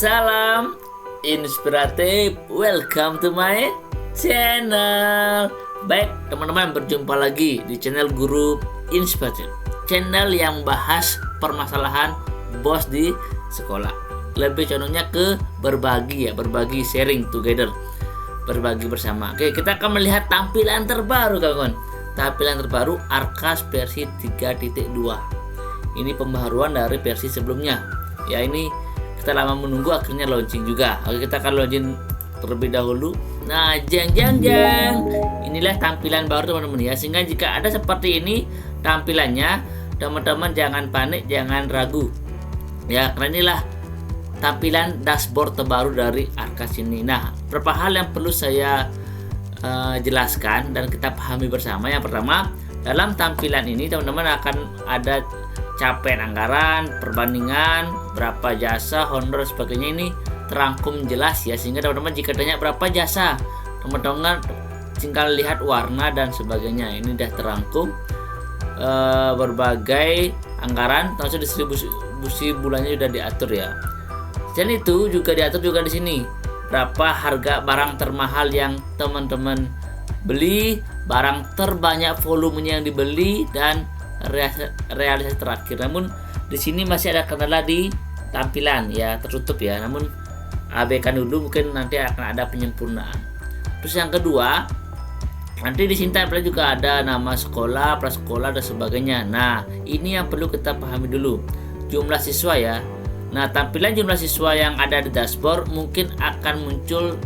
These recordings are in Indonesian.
Salam inspiratif, welcome to my channel. Baik teman-teman, berjumpa lagi di channel Guru Inspiratif, channel yang bahas permasalahan bos di sekolah. Lebih condongnya ke berbagi ya, berbagi, sharing together, berbagi bersama. Oke, kita akan melihat tampilan terbaru kawan. Tampilan terbaru Arkas versi 3.2. Ini pembaharuan dari versi sebelumnya. Ya, ini kita lama menunggu, akhirnya launching juga. Oke, kita akan launching terlebih dahulu. Nah, jang. Inilah tampilan baru teman-teman ya. Sehingga jika ada seperti ini tampilannya, teman-teman jangan panik, jangan ragu. Ya, karena inilah tampilan dashboard terbaru dari Arkas ini. Nah, beberapa hal yang perlu saya jelaskan dan kita pahami bersama. Yang pertama, dalam tampilan ini teman-teman akan ada capaian anggaran, perbandingan, berapa jasa, honor, sebagainya. Ini terangkum jelas ya, sehingga teman-teman jika tanya berapa jasa, teman-teman tinggal lihat warna dan sebagainya. Ini sudah terangkum berbagai anggaran, termasuk distribusi bulannya sudah diatur ya. Dan itu juga diatur juga di sini berapa harga barang termahal yang teman-teman beli, barang terbanyak volumenya yang dibeli, dan realisasi terakhir. Namun di sini masih ada kendala di tampilan ya, tertutup ya. Namun abaikan dulu, mungkin nanti akan ada penyempurnaan. Terus yang kedua, nanti di sini tampilan juga ada nama sekolah, prasekolah dan sebagainya. Nah, ini yang perlu kita pahami dulu. Jumlah siswa ya. Nah, tampilan jumlah siswa yang ada di dashboard mungkin akan muncul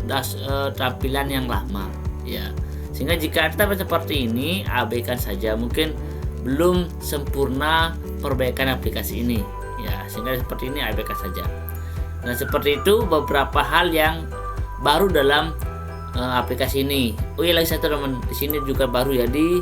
tampilan yang lama ya. Sehingga jika ada seperti ini, abaikan saja. Mungkin belum sempurna perbaikan aplikasi ini ya, sehingga seperti ini abaikan saja. Nah, seperti itu beberapa hal yang baru dalam aplikasi ini. Oh iya, lagi satu teman, di sini juga baru ya, di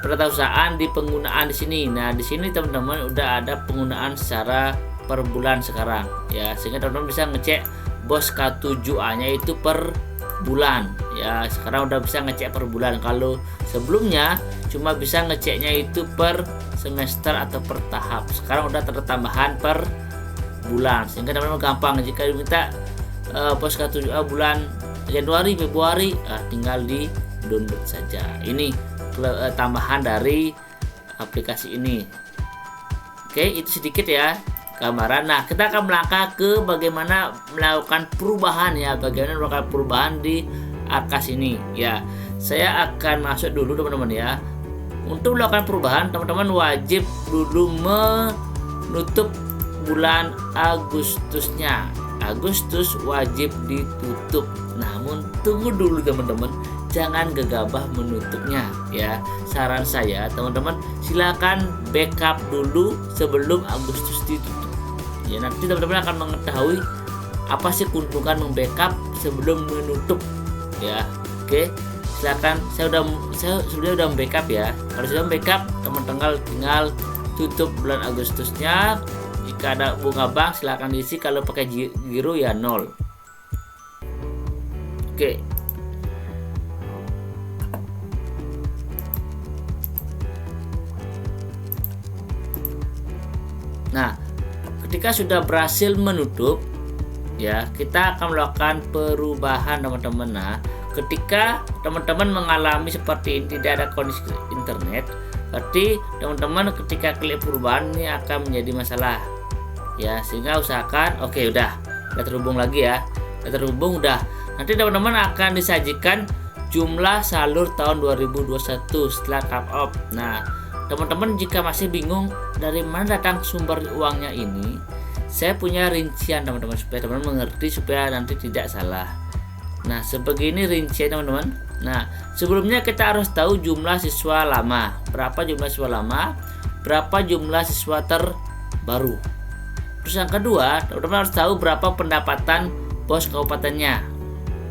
perusahaan, di penggunaan di sini. Nah, di sini teman-teman udah ada penggunaan secara per bulan sekarang ya, sehingga teman-teman bisa ngecek bos K7A nya itu per bulan ya. Sekarang udah bisa ngecek per bulan. Kalau sebelumnya cuma bisa ngeceknya itu per semester atau per tahap, sekarang udah tertambahan per bulan, sehingga teman-teman gampang. Jika diminta bos K7A bulan Januari, Februari, tinggal di download saja. Ini tambahan dari aplikasi ini. Oke, itu sedikit ya gambaran. Nah, kita akan melangkah ke bagaimana melakukan perubahan ya, bagaimana melakukan perubahan di Arkas ini ya. Saya akan masuk dulu teman-teman ya. Untuk melakukan perubahan, teman-teman wajib dulu menutup bulan Agustusnya. Agustus wajib ditutup. Namun tunggu dulu teman-teman, jangan gegabah menutupnya ya. Saran saya teman-teman, silakan backup dulu sebelum Agustus ditutup ya. Nanti teman-teman akan mengetahui apa sih keuntungan membackup sebelum menutup ya. Oke, silakan. Saya sebelumnya udah backup ya. Kalau sudah backup, teman-teman tinggal tutup bulan Agustusnya. Jika ada bunga bank silakan diisi, kalau pakai giro ya 0. Oke. Nah, ketika sudah berhasil menutup ya, kita akan melakukan perubahan teman-teman. Nah, ketika teman-teman mengalami seperti ini, tidak ada kondisi internet, berarti teman-teman ketika klik perubahan ini akan menjadi masalah ya. Sehingga usahakan, oke, udah terhubung lagi ya, udah terhubung, udah. Nanti teman-teman akan disajikan jumlah salur tahun 2021 setelah cut off. Nah, teman-teman jika masih bingung dari mana datang sumber uangnya ini, saya punya rincian teman-teman, supaya teman-teman mengerti, supaya nanti tidak salah. Nah, sebegini rincian teman-teman. Nah, sebelumnya kita harus tahu jumlah siswa lama. Berapa jumlah siswa lama, berapa jumlah siswa terbaru. Terus yang kedua, teman-teman harus tahu berapa pendapatan bos kabupatennya.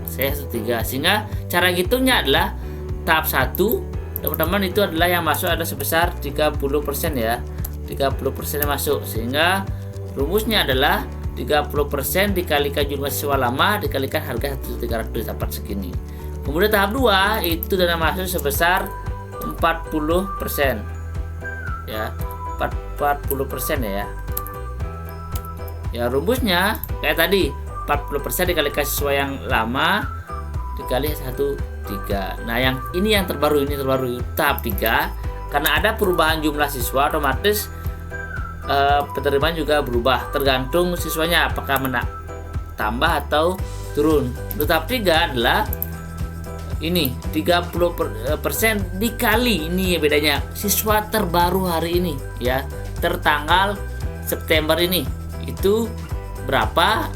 Saya 3. Sehingga cara hitungnya adalah tahap 1, teman-teman itu adalah yang masuk ada sebesar 30% ya. 30% yang masuk. Sehingga rumusnya adalah 30% dikalikan jumlah siswa lama dikalikan harga 1.300 dapat segini. Kemudian tahap 2 itu dana masuk sebesar 40% ya, 40% ya. Ya rumusnya kayak tadi, 40% dikalikan siswa yang lama dikali 1/3. Nah yang ini yang terbaru, tahap 3. Karena ada perubahan jumlah siswa, otomatis penerimaan juga berubah tergantung siswanya apakah tambah atau turun. Untuk tahap 3 adalah ini 30% dikali, ini ya bedanya, siswa terbaru hari ini ya, tertanggal September ini, itu berapa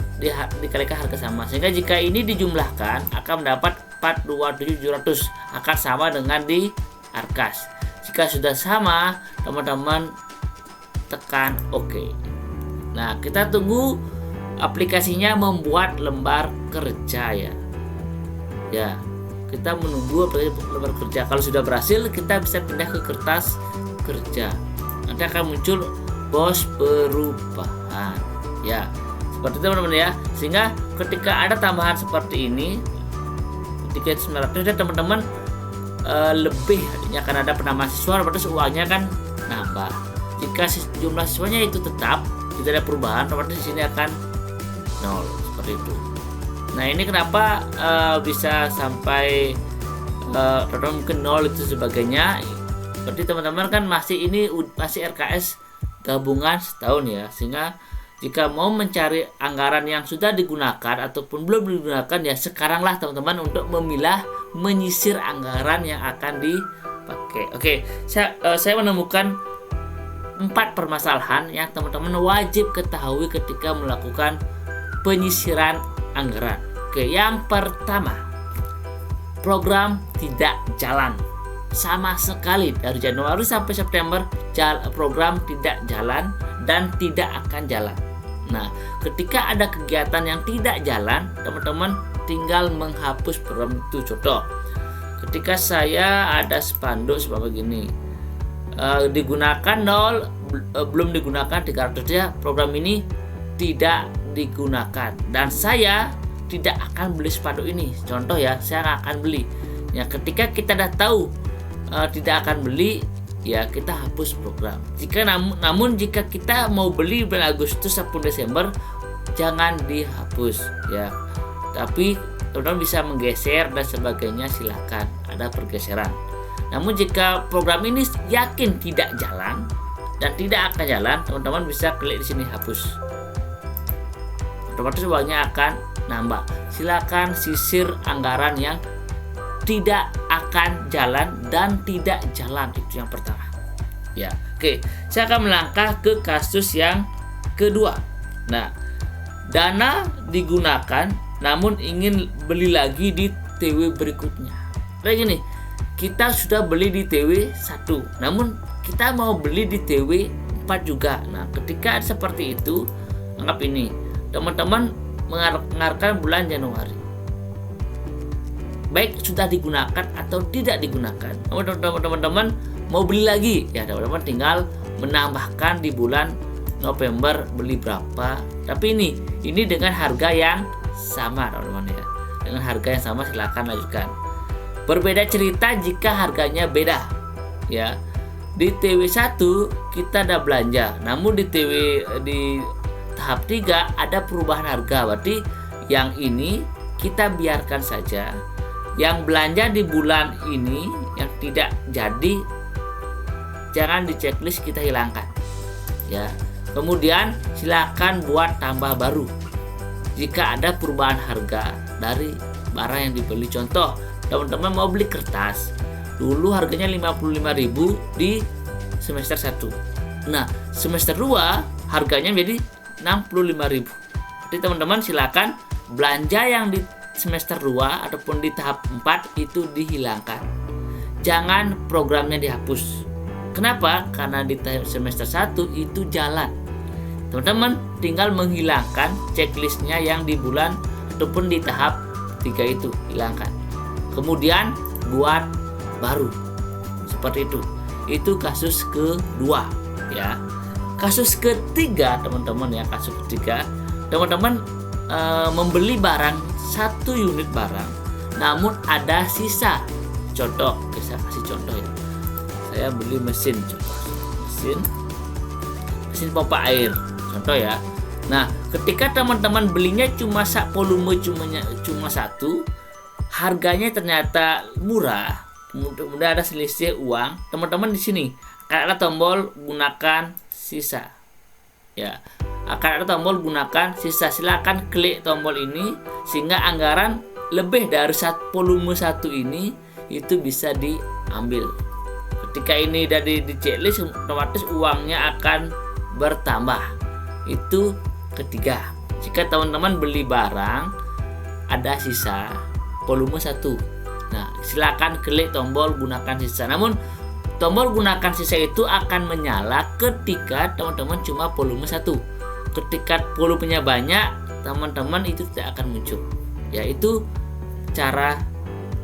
dikalikan harga sama, sehingga jika ini dijumlahkan akan mendapat 427.700, akan sama dengan di Arkas. Jika sudah sama, teman-teman tekan OK. Nah kita tunggu aplikasinya membuat lembar kerja ya, kita menunggu lembar kerja. Kalau sudah berhasil, kita bisa pindah ke kertas kerja. Nanti akan muncul bos perubahan ya, seperti itu teman-teman ya. Sehingga ketika ada tambahan seperti ini 3.900, teman-teman lebih artinya akan ada penambahan siswa, berarti uangnya kan nambah. Jika jumlah siswanya itu tetap, tidak ada perubahan, berarti di sini akan 0, seperti itu. Nah ini kenapa bisa sampai mungkin 0 itu sebagainya. Berarti teman-teman kan masih RKS gabungan setahun ya, sehingga jika mau mencari anggaran yang sudah digunakan ataupun belum digunakan ya sekaranglah teman-teman untuk menyisir anggaran yang akan dipakai. Oke, saya menemukan 4 permasalahan yang teman-teman wajib ketahui ketika melakukan penyisiran anggaran. Oke, yang pertama, program tidak jalan sama sekali dari Januari sampai September. Program tidak jalan dan tidak akan jalan. Nah, ketika ada kegiatan yang tidak jalan, teman-teman tinggal menghapus program itu. Contoh, ketika saya ada spanduk seperti begini, digunakan 0, belum digunakan 300 ya, program ini tidak digunakan dan saya tidak akan beli spanduk ini. Contoh ya, saya nggak akan beli. Ya, ketika kita udah tahu tidak akan beli, ya kita hapus program. Namun jika kita mau beli bulan Agustus ataupun Desember, jangan dihapus ya. Tapi teman-teman bisa menggeser dan sebagainya, silakan, ada pergeseran. Namun jika program ini yakin tidak jalan dan tidak akan jalan, teman-teman bisa klik di sini hapus. Otomatis uangnya akan nambah. Silakan sisir anggaran yang tidak akan jalan dan tidak jalan, itu yang pertama. Ya, oke. Saya akan melangkah ke kasus yang kedua. Nah, dana digunakan namun ingin beli lagi di TW berikutnya. Kayak gini, kita sudah beli di TW 1, namun kita mau beli di TW 4 juga. Nah, ketika seperti itu, anggap ini, teman-teman menganggarkan bulan Januari, baik sudah digunakan atau tidak digunakan, teman-teman mau beli lagi ya, teman-teman tinggal menambahkan di bulan November beli berapa. Tapi ini dengan harga yang sama teman-teman ya, dengan harga yang sama silakan lanjutkan. Berbeda cerita jika harganya beda ya. Di TW1 kita ada belanja, namun di tahap 3 ada perubahan harga. Berarti yang ini kita biarkan saja. Yang belanja di bulan ini yang tidak jadi, jangan di checklist, kita hilangkan ya. Kemudian silakan buat tambah baru jika ada perubahan harga dari barang yang dibeli. Contoh, teman-teman mau beli kertas, dulu harganya 55.000 di semester 1. Nah, semester 2 harganya menjadi 65.000. Jadi teman-teman silakan belanja yang di semester 2 ataupun di tahap 4 itu dihilangkan. Jangan programnya dihapus. Kenapa? Karena di semester 1 itu jalan. Teman-teman tinggal menghilangkan checklistnya yang di bulan ataupun di tahap 3 itu, hilangkan. Kemudian buat baru. Seperti itu. Itu kasus kedua ya. Kasus ketiga teman-teman ya, kasus ketiga teman-teman membeli barang 1 unit barang namun ada sisa. Contoh, saya kasih contoh ya. Saya beli mesin, contoh mesin pompa air, contoh ya. Nah, ketika teman-teman belinya volume cuma satu, harganya ternyata murah, kemudian ada selisih uang, teman-teman di sini akan ada tombol gunakan sisa. Ya, akan ada tombol gunakan sisa. Silakan klik tombol ini sehingga anggaran lebih dari volume 1 ini itu bisa diambil. Ketika ini dari di checklist, otomatis uangnya akan bertambah. Itu ketiga. Jika teman-teman beli barang ada sisa volume 1. Nah, silakan klik tombol gunakan sisa. Namun tombol gunakan sisa itu akan menyala ketika teman-teman cuma volume 1. Ketika volumenya banyak, teman-teman itu tidak akan muncul. Yaitu cara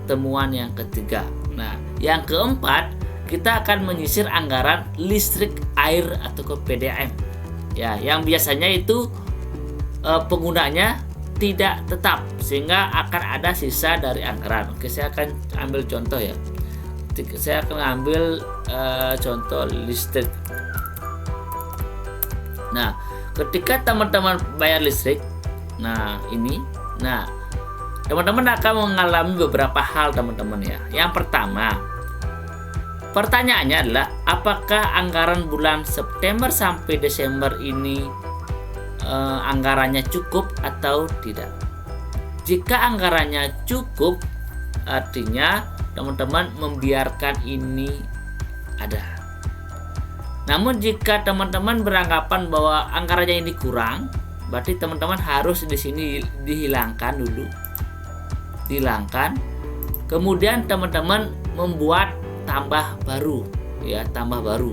temuan yang ketiga. Nah, yang keempat, kita akan menyisir anggaran listrik, air atau ke PDAM. Ya, yang biasanya itu penggunanya tidak tetap sehingga akan ada sisa dari anggaran. Oke, saya akan ambil contoh ya. Saya akan ambil contoh listrik. Nah, ketika teman-teman bayar listrik, teman-teman akan mengalami beberapa hal teman-teman ya. Yang pertama, pertanyaannya adalah apakah anggaran bulan September sampai Desember ini anggarannya cukup atau tidak. Jika anggarannya cukup, artinya teman-teman membiarkan ini ada. Namun jika teman-teman beranggapan bahwa anggarannya ini kurang, berarti teman-teman harus di sini dihilangkan dulu. Dihilangkan. Kemudian teman-teman membuat tambah baru, ya, tambah baru.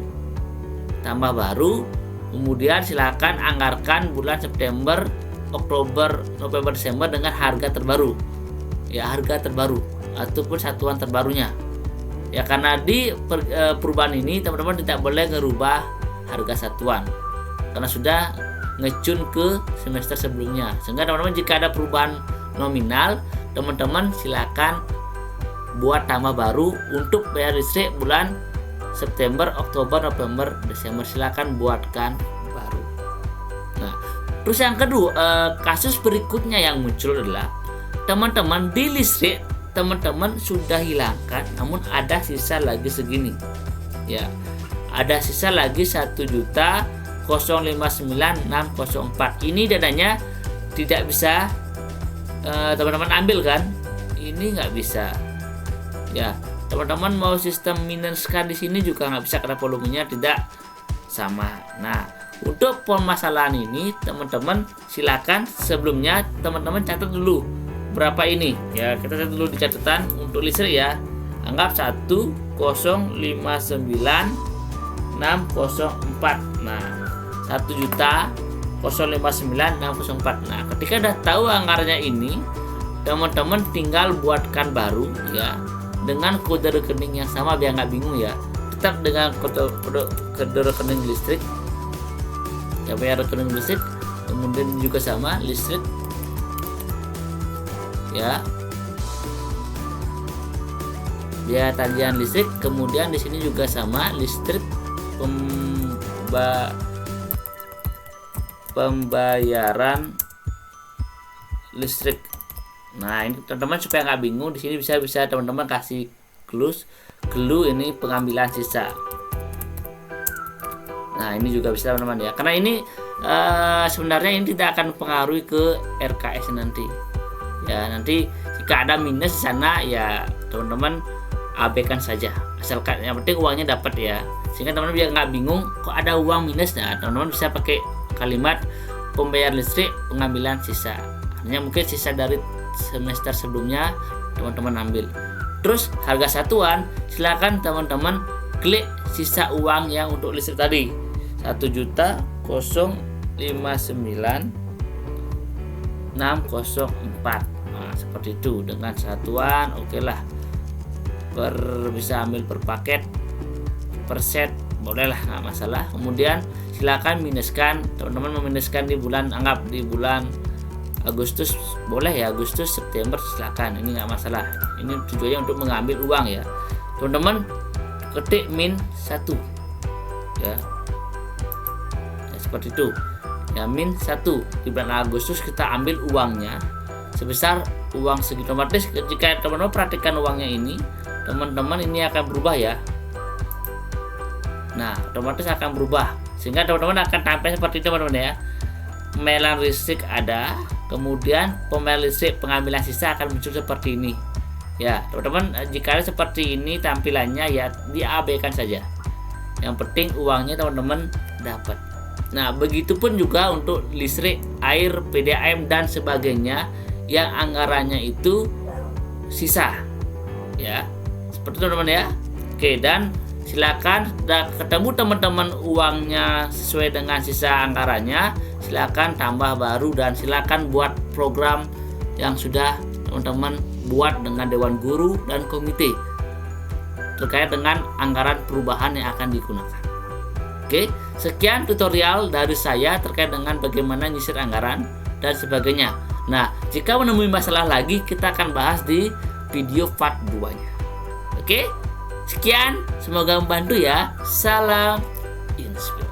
Kemudian silakan anggarkan bulan September, Oktober, November, Desember dengan harga terbaru. Ya, harga terbaru ataupun satuan terbarunya. Ya, karena di perubahan ini teman-teman tidak boleh ngerubah harga satuan karena sudah ngecun ke semester sebelumnya. Sehingga teman-teman jika ada perubahan nominal, teman-teman silakan buat tambah baru untuk bayar listrik bulan September, Oktober, November, Desember. Silakan buatkan baru. Nah, terus yang kedua, kasus berikutnya yang muncul adalah teman-teman di listrik teman-teman sudah hilangkan, namun ada sisa lagi segini. Ya, ada sisa lagi 1.059.604. Ini dananya tidak bisa teman-teman ambil kan? Ini nggak bisa. Ya, teman-teman mau sistem minuskan di sini juga nggak bisa karena volumenya tidak sama. Nah, untuk permasalahan ini teman-teman silakan sebelumnya teman-teman catat dulu berapa ini. Ya, kita catat dulu di catatan untuk listrik ya. Anggap 1.059.604. Nah, 1.059.604. Nah, ketika udah tahu anggarannya ini, teman-teman tinggal buatkan baru ya dengan kode rekening yang sama biar nggak bingung ya. Tetap dengan kode rekening listrik. Ya, bayar rekening listrik, kemudian juga sama listrik. Ya. Biaya tagihan listrik, kemudian di sini juga sama listrik pembayaran listrik. Nah, ini teman-teman supaya nggak bingung, di sini bisa teman-teman kasih clue ini pengambilan sisa. Nah, ini juga bisa teman-teman ya. Karena ini sebenarnya ini tidak akan mempengaruhi ke RKS nanti. Ya, nanti jika ada minus di sana ya teman-teman abaikan saja. Asalkan yang penting uangnya dapat ya. Sehingga teman-teman biar nggak bingung kok ada uang minus. Nah, teman-teman bisa pakai kalimat pembayar listrik pengambilan sisa. Hanya mungkin sisa dari semester sebelumnya teman-teman ambil. Terus harga satuan silakan teman-teman klik sisa uang yang untuk listrik tadi 1.059.604. Nah, seperti itu dengan satuan oke lah. Bisa ambil per paket, per set, bolehlah nggak masalah. Kemudian silakan minuskan, teman-teman meminuskan di bulan, anggap di bulan Agustus boleh ya, Agustus, September silakan, ini nggak masalah. Ini tujuannya untuk mengambil uang ya. Teman-teman ketik -1 ya. Ya, seperti itu. ya min 1 di bulan Agustus kita ambil uangnya sebesar uang segitu. Otomatis jika teman-teman perhatikan uangnya ini, teman-teman ini akan berubah ya. Nah, otomatis akan berubah sehingga teman-teman akan tampil seperti itu teman-teman ya. Pembayaran listrik ada, kemudian pembayaran listrik pengambilan sisa akan muncul seperti ini ya teman-teman. Jika seperti ini tampilannya ya diabaikan saja, yang penting uangnya teman-teman dapat. Nah, begitupun juga untuk listrik, air, PDAM dan sebagainya yang anggarannya itu sisa ya, seperti itu teman-teman ya. Oke, dan silakan ketemu teman-teman uangnya sesuai dengan sisa anggarannya, silakan tambah baru dan silakan buat program yang sudah teman-teman buat dengan Dewan Guru dan komite terkait dengan anggaran perubahan yang akan digunakan. Oke, sekian tutorial dari saya terkait dengan bagaimana nyisir anggaran dan sebagainya. Nah, jika menemui masalah lagi kita akan bahas di video part 2-nya. Oke, sekian, semoga membantu ya. Salam inspirasi.